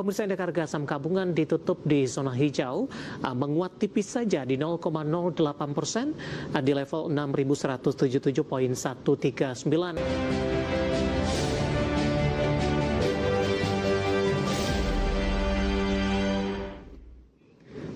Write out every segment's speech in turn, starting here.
pemirsa, indeks harga saham gabungan ditutup di zona hijau, menguat tipis saja di 0,08% di level 6.177,139.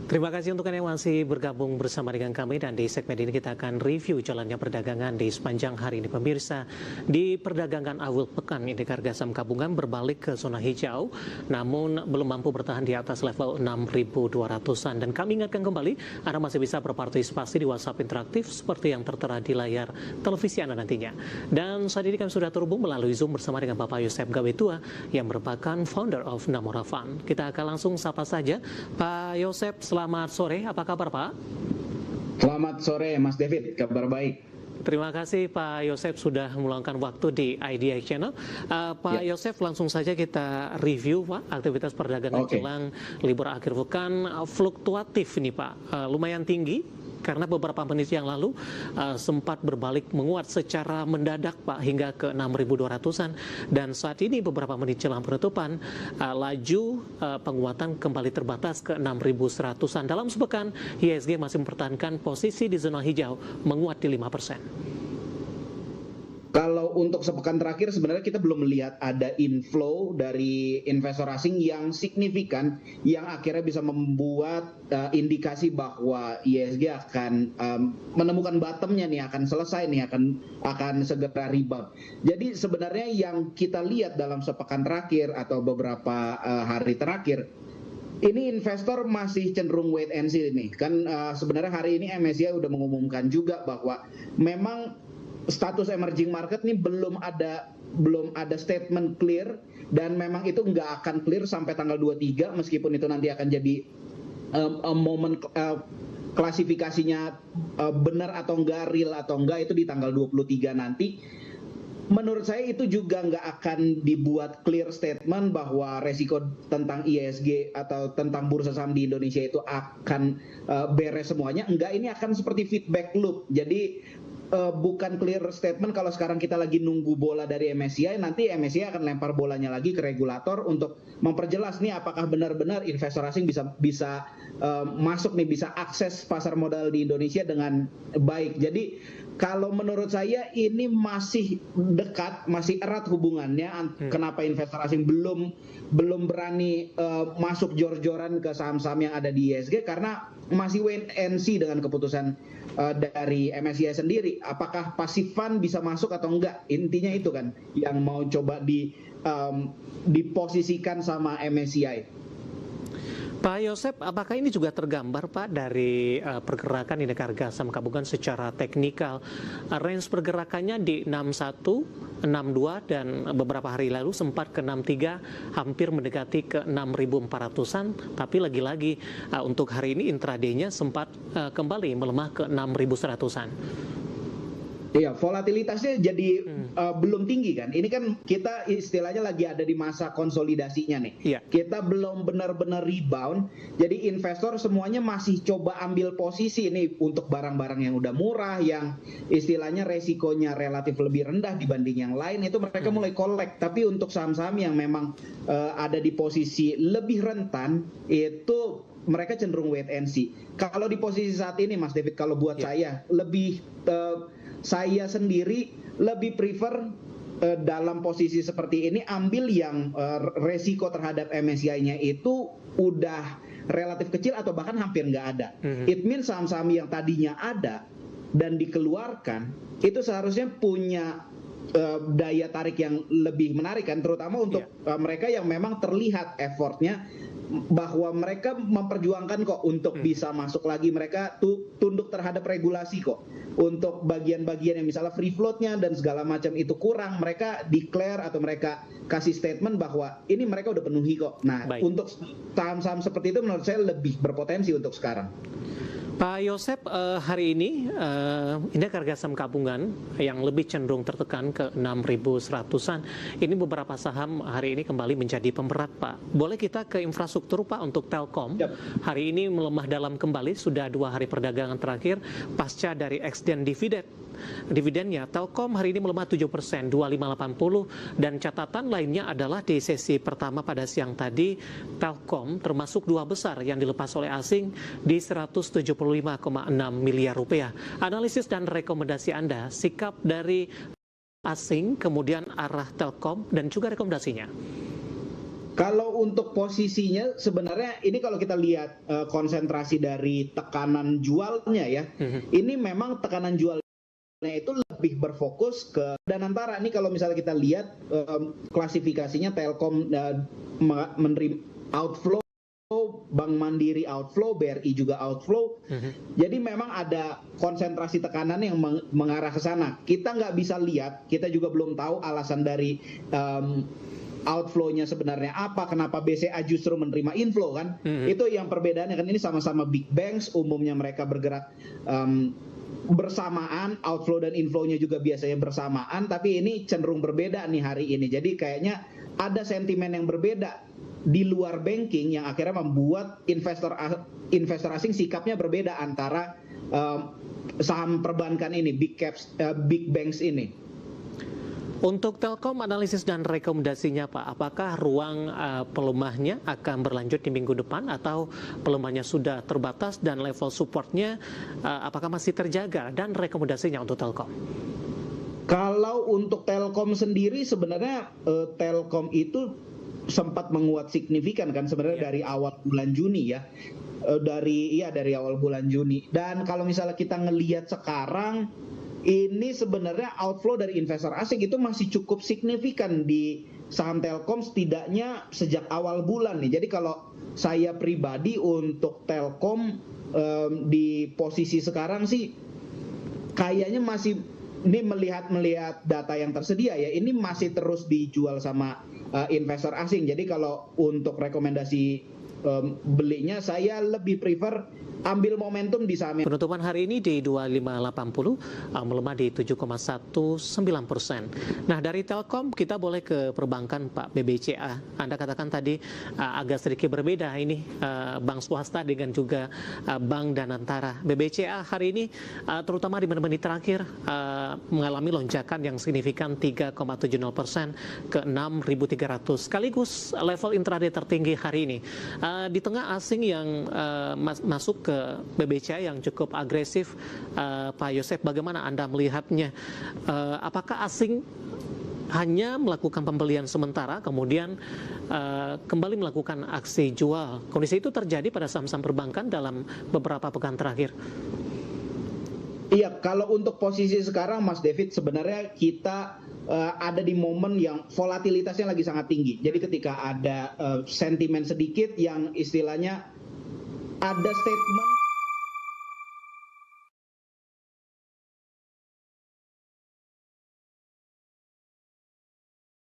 Terima kasih untuk Anda yang masih bergabung bersama dengan kami, dan di segmen ini kita akan review jalannya perdagangan di sepanjang hari ini pemirsa. Di perdagangan awal pekan, indeks harga saham gabungan berbalik ke zona hijau, namun belum mampu bertahan di atas level 6.200-an. Dan kami ingatkan kembali, Anda masih bisa berpartisipasi di WhatsApp interaktif seperti yang tertera di layar televisi Anda nantinya. Dan saat ini kami sudah terhubung melalui Zoom bersama dengan Bapak Yosef Gawetua yang merupakan founder of Namora Fund. Kita akan langsung sapa saja Pak Yosef. Selamat sore, apa kabar Pak? Selamat sore Mas David, kabar baik. Terima kasih Pak Yosef sudah meluangkan waktu di IDX Channel. Pak Yosef, langsung saja kita review Pak aktivitas perdagangan jelang libur akhir pekan. Fluktuatif nih Pak, lumayan tinggi. Karena beberapa menit yang lalu sempat berbalik menguat secara mendadak Pak hingga ke 6.200-an, dan saat ini beberapa menit jelang penutupan laju penguatan kembali terbatas ke 6.100-an. Dalam sepekan IHSG masih mempertahankan posisi di zona hijau, menguat di 5%. Kalau untuk sepekan terakhir sebenarnya kita belum melihat ada inflow dari investor asing yang signifikan yang akhirnya bisa membuat indikasi bahwa IHSG akan menemukan bottomnya nih, akan selesai nih, akan segera rebound. Jadi sebenarnya yang kita lihat dalam sepekan terakhir atau beberapa hari terakhir, ini investor masih cenderung wait and see nih. Kan sebenarnya hari ini MSCI udah mengumumkan juga bahwa memang status emerging market ini belum ada statement clear, dan memang itu nggak akan clear sampai tanggal 23, meskipun itu nanti akan jadi momen klasifikasinya benar atau enggak, real atau enggak, itu di tanggal 23 nanti. Menurut saya itu juga nggak akan dibuat clear statement bahwa resiko tentang IHSG atau tentang bursa saham di Indonesia itu akan beres semuanya. Enggak, ini akan seperti feedback loop. Jadi bukan clear statement kalau sekarang kita lagi nunggu bola dari MSCI, nanti MSCI akan lempar bolanya lagi ke regulator untuk memperjelas nih apakah benar-benar investor asing bisa masuk nih, bisa akses pasar modal di Indonesia dengan baik. Jadi kalau menurut saya ini masih dekat, masih erat hubungannya. Kenapa investor asing belum berani masuk jor-joran ke saham-saham yang ada di IHSG? Karena masih wait and see dengan keputusan dari MSCI sendiri. Apakah passive fund bisa masuk atau enggak? Intinya itu kan yang mau coba diposisikan sama MSCI. Pak Yosef, apakah ini juga tergambar Pak dari pergerakan indeks harga saham gabungan secara teknikal? Range pergerakannya di 61, 62, dan beberapa hari lalu sempat ke 63, hampir mendekati ke 6.400-an. Tapi lagi-lagi untuk hari ini intraday-nya sempat kembali melemah ke 6.100-an. Iya, volatilitasnya jadi belum tinggi kan. Ini kan kita istilahnya lagi ada di masa konsolidasinya nih. Iya. Kita belum benar-benar rebound. Jadi investor semuanya masih coba ambil posisi ini untuk barang-barang yang udah murah, yang istilahnya resikonya relatif lebih rendah dibanding yang lain. Itu mereka mulai collect. Tapi untuk saham-saham yang memang ada di posisi lebih rentan, itu mereka cenderung wait and see. Kalau di posisi saat ini Mas David, kalau buat saya lebih saya sendiri lebih prefer dalam posisi seperti ini ambil yang resiko terhadap MSCI-nya itu udah relatif kecil atau bahkan hampir nggak ada. It means saham-saham yang tadinya ada dan dikeluarkan itu seharusnya punya daya tarik yang lebih menarik kan, terutama untuk mereka yang memang terlihat effortnya bahwa mereka memperjuangkan kok untuk bisa masuk lagi. Mereka tunduk terhadap regulasi kok. Untuk bagian-bagian yang misalnya free float-nya dan segala macam itu kurang, mereka declare atau mereka kasih statement bahwa ini mereka udah penuhi kok. Nah, untuk saham-saham seperti itu menurut saya lebih berpotensi untuk sekarang. Pak Yosef, hari ini indeks harga saham gabungan yang lebih cenderung tertekan ke 6.100-an. Ini beberapa saham hari ini kembali menjadi pemberat, Pak. Boleh kita ke infrastruktur, Pak, untuk Telkom. Hari ini melemah dalam kembali, sudah 2 hari perdagangan terakhir pasca dari eksiden dividen dividennya. Telkom hari ini melemah 7%, 2580, dan catatan lainnya adalah di sesi pertama pada siang tadi, Telkom termasuk dua besar yang dilepas oleh asing di 175,6 miliar rupiah. Analisis dan rekomendasi Anda, sikap dari asing, kemudian arah Telkom, dan juga rekomendasinya. Kalau untuk posisinya sebenarnya ini kalau kita lihat konsentrasi dari tekanan jualnya ya, ini memang tekanan jualnya itu lebih berfokus ke Danantara. Ini kalau misalnya kita lihat klasifikasinya, Telkom menerima outflow, Bank Mandiri outflow, BRI juga outflow. Jadi memang ada konsentrasi tekanan yang mengarah ke sana. Kita nggak bisa lihat, kita juga belum tahu alasan dari outflow-nya sebenarnya apa, kenapa BCA justru menerima inflow kan. Itu yang perbedaannya kan, ini sama-sama big banks, umumnya mereka bergerak bersamaan, outflow dan inflow-nya juga biasanya bersamaan, tapi ini cenderung berbeda nih hari ini. Jadi kayaknya ada sentimen yang berbeda di luar banking yang akhirnya membuat investor asing sikapnya berbeda antara saham perbankan ini, big banks ini. Untuk Telkom, analisis dan rekomendasinya Pak, apakah ruang pelemahnya akan berlanjut di minggu depan atau pelemahnya sudah terbatas dan level supportnya apakah masih terjaga, dan rekomendasinya untuk Telkom? Kalau untuk Telkom sendiri sebenarnya Telkom itu sempat menguat signifikan kan sebenarnya dari awal bulan Juni ya. Dari awal bulan Juni. Dan kalau misalnya kita ngelihat sekarang, ini sebenarnya outflow dari investor asing itu masih cukup signifikan di saham Telkom, setidaknya sejak awal bulan nih. Jadi kalau saya pribadi untuk Telkom di posisi sekarang sih kayaknya masih, ini melihat data yang tersedia ya, ini masih terus dijual sama investor asing. Jadi kalau untuk rekomendasi belinya, saya lebih prefer ambil momentum di saham yang penutupan hari ini di 2580, melemah di 7,19%. Nah, dari Telkom kita boleh ke perbankan Pak, BBCA. Anda katakan tadi agak sedikit berbeda ini bank swasta dengan juga bank Danantara. BBCA hari ini terutama di menit-menit terakhir mengalami lonjakan yang signifikan 3,70% ke 6.300, sekaligus level intraday tertinggi hari ini. Di tengah asing yang masuk ke BBCA yang cukup agresif, Pak Yosef, bagaimana Anda melihatnya? Apakah asing hanya melakukan pembelian sementara, kemudian kembali melakukan aksi jual? Kondisi itu terjadi pada saham-saham perbankan dalam beberapa pekan terakhir. Iya, kalau untuk posisi sekarang Mas David, sebenarnya kita ada di momen yang volatilitasnya lagi sangat tinggi. Jadi ketika ada sentimen sedikit yang istilahnya ada statement